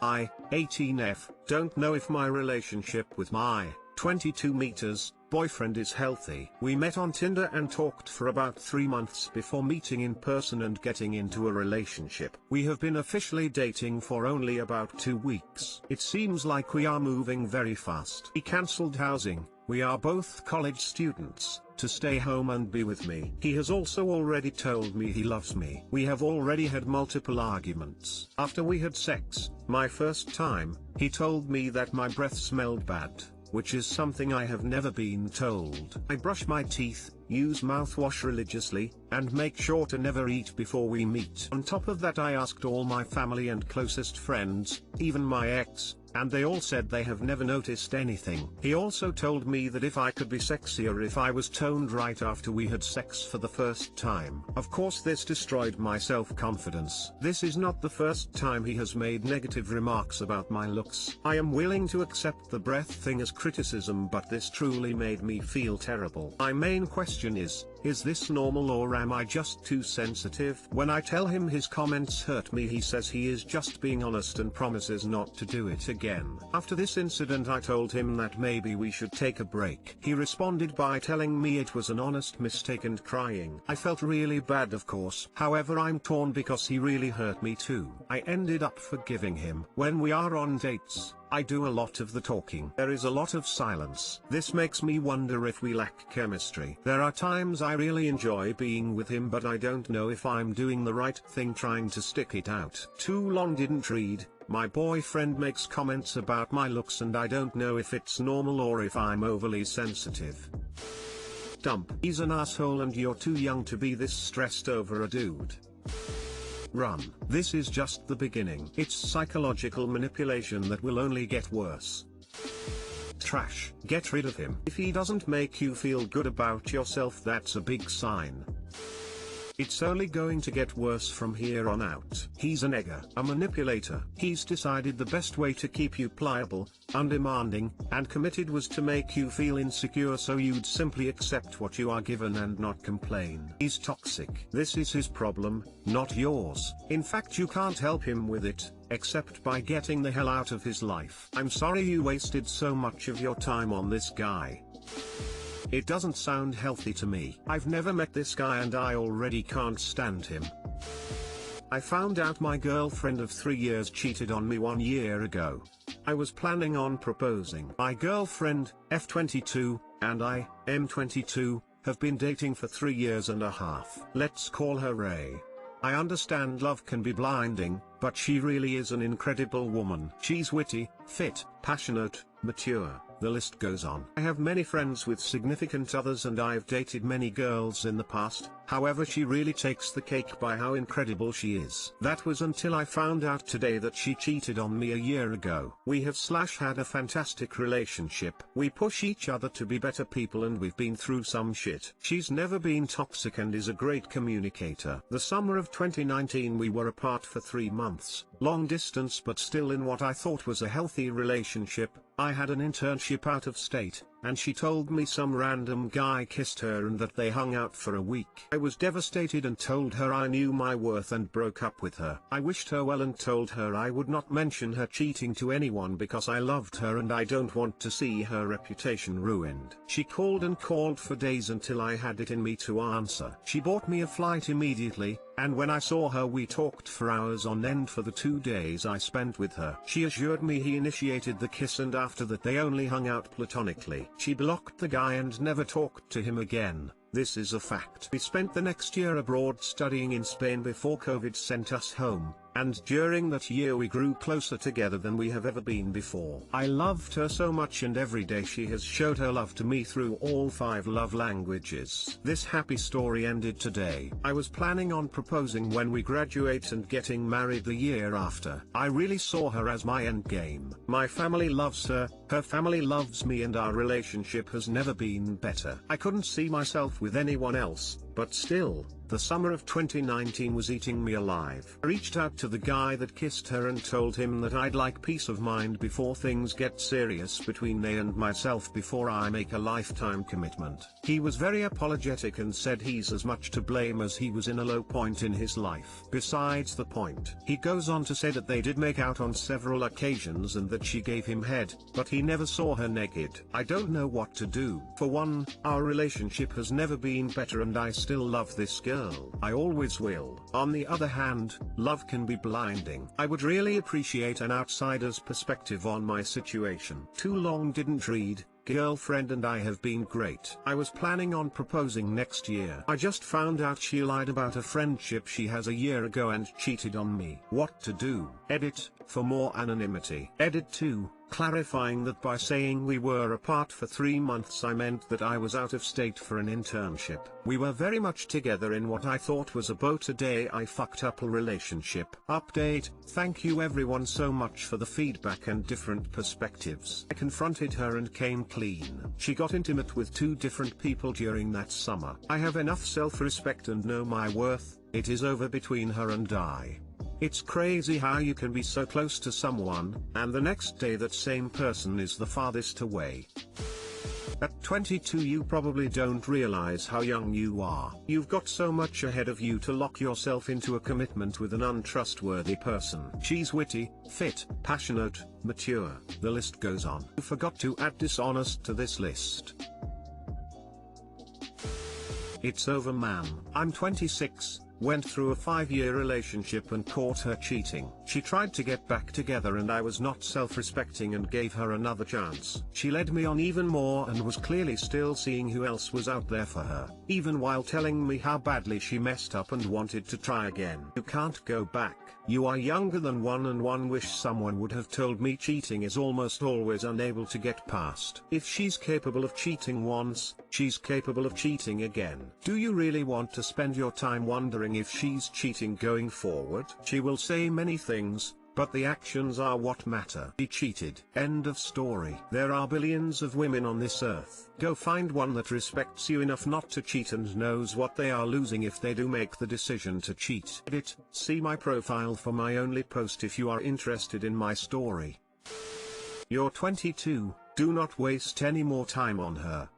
I, 18F, don't know if my relationship with my 22 meters boyfriend is healthy. We met on Tinder and talked for about 3 months before meeting in person and getting into a relationship. We have been officially dating for only about 2 weeks. It seems like we are moving very fast. He cancelled housing, we are both college students, to stay home and be with me. He has also already told me he loves me. We have already had multiple arguments. After we had sex, my first time, he told me that my breath smelled bad, which is something I have never been told. I brush my teeth, use mouthwash religiously, and make sure to never eat before we meet. On top of that, I asked all my family and closest friends, even my ex, and they all said they have never noticed anything. He also told me that if I could be sexier if I was toned right after we had sex for the first time. Of course, this destroyed my self-confidence. This is not the first time he has made negative remarks about my looks. I am willing to accept the breath thing as criticism, but this truly made me feel terrible. My main question is this normal or am I just too sensitive? When I tell him his comments hurt me, he says he is just being honest and promises not to do it again. After this incident, I told him that maybe we should take a break. He responded by telling me it was an honest mistake and crying. I felt really bad, of course. However, I'm torn because he really hurt me too. I ended up forgiving him. When we are on dates, I do a lot of the talking. There is a lot of silence. This makes me wonder if we lack chemistry. There are times I really enjoy being with him, but I don't know if I'm doing the right thing trying to stick it out. Too long didn't read. My boyfriend makes comments about my looks and I don't know if it's normal or if I'm overly sensitive. Dump. He's an asshole and you're too young to be this stressed over a dude. Run. This is just the beginning. It's psychological manipulation that will only get worse. Trash. Get rid of him. If he doesn't make you feel good about yourself, that's a big sign. It's only going to get worse from here on out. He's an egger, a manipulator. He's decided the best way to keep you pliable, undemanding, and committed was to make you feel insecure so you'd simply accept what you are given and not complain. He's toxic. This is his problem, not yours. In fact, you can't help him with it, except by getting the hell out of his life. I'm sorry you wasted so much of your time on this guy. It doesn't sound healthy to me. I've never met this guy and I already can't stand him. I found out my girlfriend of 3 years cheated on me 1 year ago. I was planning on proposing. My girlfriend, F22, and I, M22, have been dating for 3 years and a half. Let's call her Ray. I understand love can be blinding, but she really is an incredible woman. She's witty, fit, passionate, mature. The list goes on. I have many friends with significant others and I've dated many girls in the past, however she really takes the cake by how incredible she is. That was until I found out today that she cheated on me a year ago. We have had a fantastic relationship. We push each other to be better people and we've been through some shit. She's never been toxic and is a great communicator. The summer of 2019 we were apart for 3 months. Long distance but still in what I thought was a healthy relationship. I had an internship out of state, and she told me some random guy kissed her and that they hung out for a week. I was devastated and told her I knew my worth and broke up with her. I wished her well and told her I would not mention her cheating to anyone because I loved her and I don't want to see her reputation ruined. She called and called for days until I had it in me to answer. She bought me a flight immediately, and when I saw her we talked for hours on end for the 2 days I spent with her. She assured me he initiated the kiss and after that they only hung out platonically. She blocked the guy and never talked to him again. This is a fact. We spent the next year abroad studying in Spain before COVID sent us home, and during that year we grew closer together than we have ever been before. I loved her so much and every day she has showed her love to me through all 5 love languages. This happy story ended today. I was planning on proposing when we graduate and getting married the year after. I really saw her as my end game. My family loves her, Her family loves me and our relationship has never been better. I couldn't see myself with anyone else, but still, the summer of 2019 was eating me alive. I reached out to the guy that kissed her and told him that I'd like peace of mind before things get serious between me and myself before I make a lifetime commitment. He was very apologetic and said he's as much to blame as he was in a low point in his life. Besides the point, he goes on to say that they did make out on several occasions and that she gave him head, but he never saw her naked. I don't know what to do. For one, our relationship has never been better and I still love this girl. I always will. On the other hand, love can be blinding. I would really appreciate an outsider's perspective on my situation. Too long didn't read. Girlfriend and I have been great. I was planning on proposing next year. I just found out she lied about a friendship she has a year ago and cheated on me. What to do? Edit, for more anonymity. Edit 2, clarifying that by saying we were apart for 3 months I meant that I was out of state for an internship. We were very much together in what I thought was about a day I fucked up a relationship. Update, thank you everyone so much for the feedback and different perspectives. I confronted her and came clean. She got intimate with 2 different people during that summer. I have enough self-respect and know my worth. It is over between her and I. It's crazy how you can be so close to someone, and the next day that same person is the farthest away. At 22 you probably don't realize how young you are. You've got so much ahead of you to lock yourself into a commitment with an untrustworthy person. She's witty, fit, passionate, mature, the list goes on. You forgot to add dishonest to this list. It's over man. I'm 26. Went through a 5-year relationship and caught her cheating. She tried to get back together and I was not self-respecting and gave her another chance. She led me on even more and was clearly still seeing who else was out there for her, even while telling me how badly she messed up and wanted to try again. You can't go back. You are younger than one and one wish someone would have told me cheating is almost always unable to get past. If she's capable of cheating once, she's capable of cheating again. Do you really want to spend your time wondering if she's cheating going forward? She will say many things, but the actions are what matter. He cheated. End of story. There are billions of women on this earth. Go find one that respects you enough not to cheat and knows what they are losing if they do make the decision to cheat. Edit, see my profile for my only post if you are interested in my story. You're 22, do not waste any more time on her.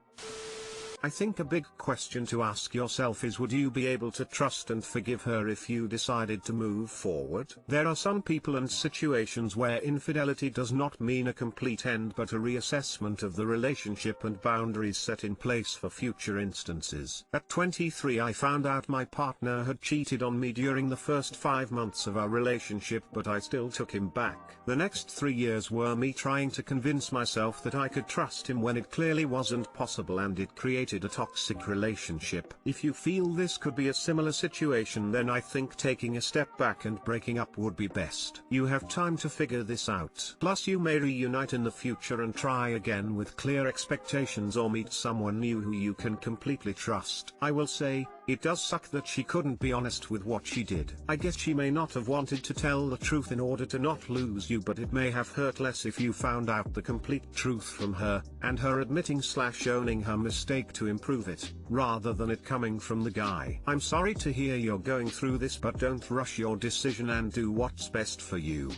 I think a big question to ask yourself is, would you be able to trust and forgive her if you decided to move forward? There are some people and situations where infidelity does not mean a complete end but a reassessment of the relationship and boundaries set in place for future instances. At 23 I found out my partner had cheated on me during the first 5 months of our relationship, but I still took him back. The next 3 years were me trying to convince myself that I could trust him when it clearly wasn't possible, and it created a toxic relationship. If you feel this could be a similar situation, then I think taking a step back and breaking up would be best. You have time to figure this out. Plus you may reunite in the future and try again with clear expectations, or meet someone new who you can completely trust. I will say, it does suck that she couldn't be honest with what she did. I guess she may not have wanted to tell the truth in order to not lose you, but it may have hurt less if you found out the complete truth from her, and her admitting/owning her mistake to improve it, rather than it coming from the guy. I'm sorry to hear you're going through this, but don't rush your decision and do what's best for you.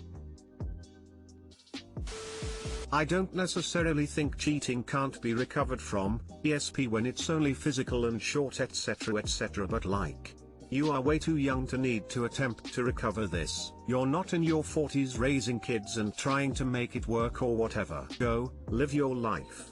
I don't necessarily think cheating can't be recovered from, ESP, when it's only physical and short etc, but like, you are way too young to need to attempt to recover this. You're not in your 40s raising kids and trying to make it work or whatever. Go, live your life.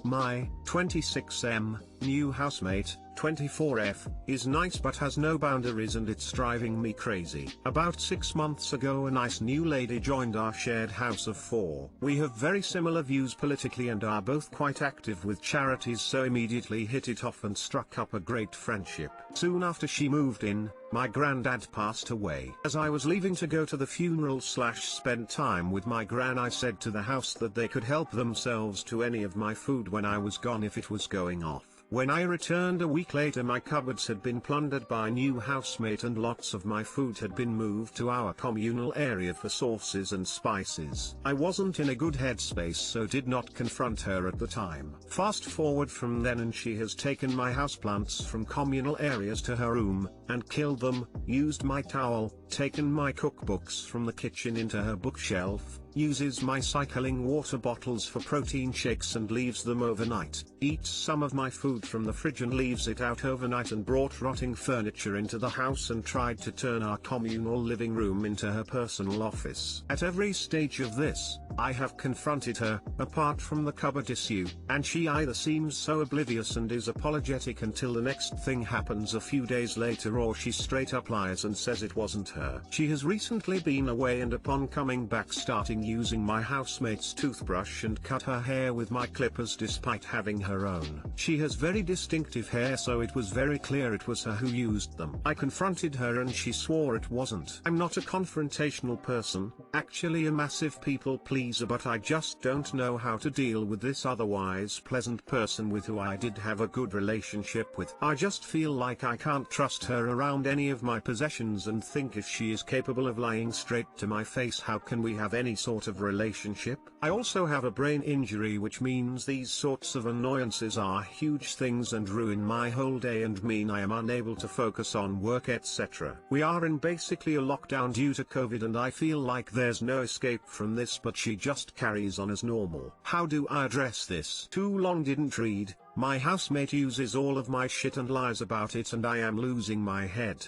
My 26M new housemate, 24F, is nice but has no boundaries and it's driving me crazy. About 6 months ago a nice new lady joined our shared house of 4. We have very similar views politically and are both quite active with charities, so immediately hit it off and struck up a great friendship. Soon after she moved in, my granddad passed away. As I was leaving to go to the funeral/spend time with my gran, I said to the house that they could help themselves to any of my food when I was gone if it was going off. When I returned a week later, my cupboards had been plundered by a new housemate and lots of my food had been moved to our communal area for sauces and spices. I wasn't in a good headspace, so did not confront her at the time. Fast forward from then and she has taken my houseplants from communal areas to her room, and killed them, used my towel, taken my cookbooks from the kitchen into her bookshelf, uses my cycling water bottles for protein shakes and leaves them overnight, eats some of my food from the fridge and leaves it out overnight, and brought rotting furniture into the house and tried to turn our communal living room into her personal office. At every stage of this, I have confronted her, apart from the cupboard issue, and she either seems so oblivious and is apologetic until the next thing happens a few days later, or she straight up lies and says it wasn't her. She has recently been away and upon coming back starting using my housemate's toothbrush and cut her hair with my clippers despite having her own. She has very distinctive hair, so it was very clear it was her who used them. I confronted her and she swore it wasn't. I'm not a confrontational person, actually a massive people pleaser, but I just don't know how to deal with this otherwise pleasant person with who I did have a good relationship with. I just feel like I can't trust her around any of my possessions and think if she is capable of lying straight to my face, how can we have any sort of relationship? I also have a brain injury, which means these sorts of annoyances are huge things and ruin my whole day and mean I am unable to focus on work, etc. We are in basically a lockdown due to COVID and I feel like there's no escape from this, but she just carries on as normal. How do I address this? Too long didn't read. My housemate uses all of my shit and lies about it and I am losing my head.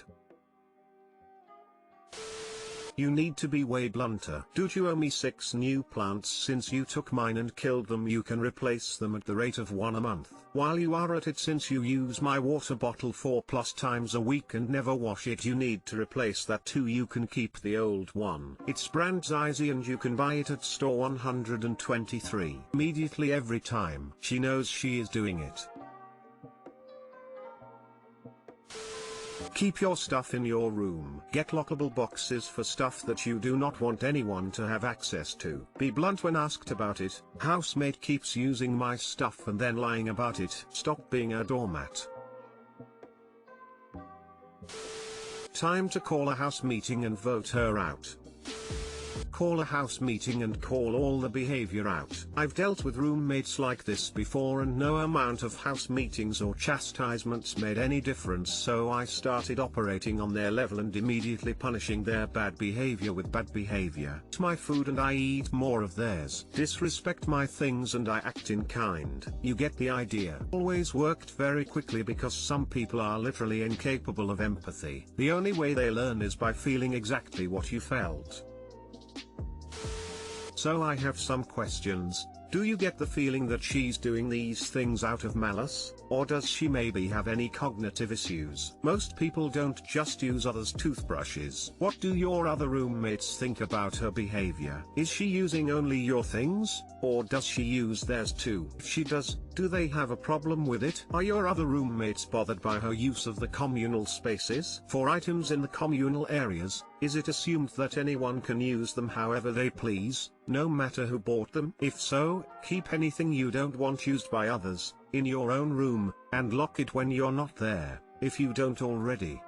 You need to be way blunter. Dude, you owe me 6 new plants since you took mine and killed them. You can replace them at the rate of 1 a month. While you are at it, since you use my water bottle 4+ times a week and never wash it, you need to replace that too. You can keep the old one. It's brand Zizi and you can buy it at store 123. Immediately every time. She knows she is doing it. Keep your stuff in your room. Get lockable boxes for stuff that you do not want anyone to have access to. Be blunt when asked about it. Housemate keeps using my stuff and then lying about it. Stop being a doormat. Time to call a house meeting and vote her out. Call a house meeting and call all the behavior out. I've dealt with roommates like this before and no amount of house meetings or chastisements made any difference, so I started operating on their level and immediately punishing their bad behavior with bad behavior. It's my food and I eat more of theirs. Disrespect my things and I act in kind. You get the idea. Always worked very quickly because some people are literally incapable of empathy. The only way they learn is by feeling exactly what you felt. So I have some questions. Do you get the feeling that she's doing these things out of malice, or does she maybe have any cognitive issues? Most people don't just use others' toothbrushes. What do your other roommates think about her behavior? Is she using only your things, or does she use theirs too? If she does, do they have a problem with it? Are your other roommates bothered by her use of the communal spaces? For items in the communal areas, is it assumed that anyone can use them however they please, no matter who bought them? If so, keep anything you don't want used by others in your own room, and lock it when you're not there, if you don't already.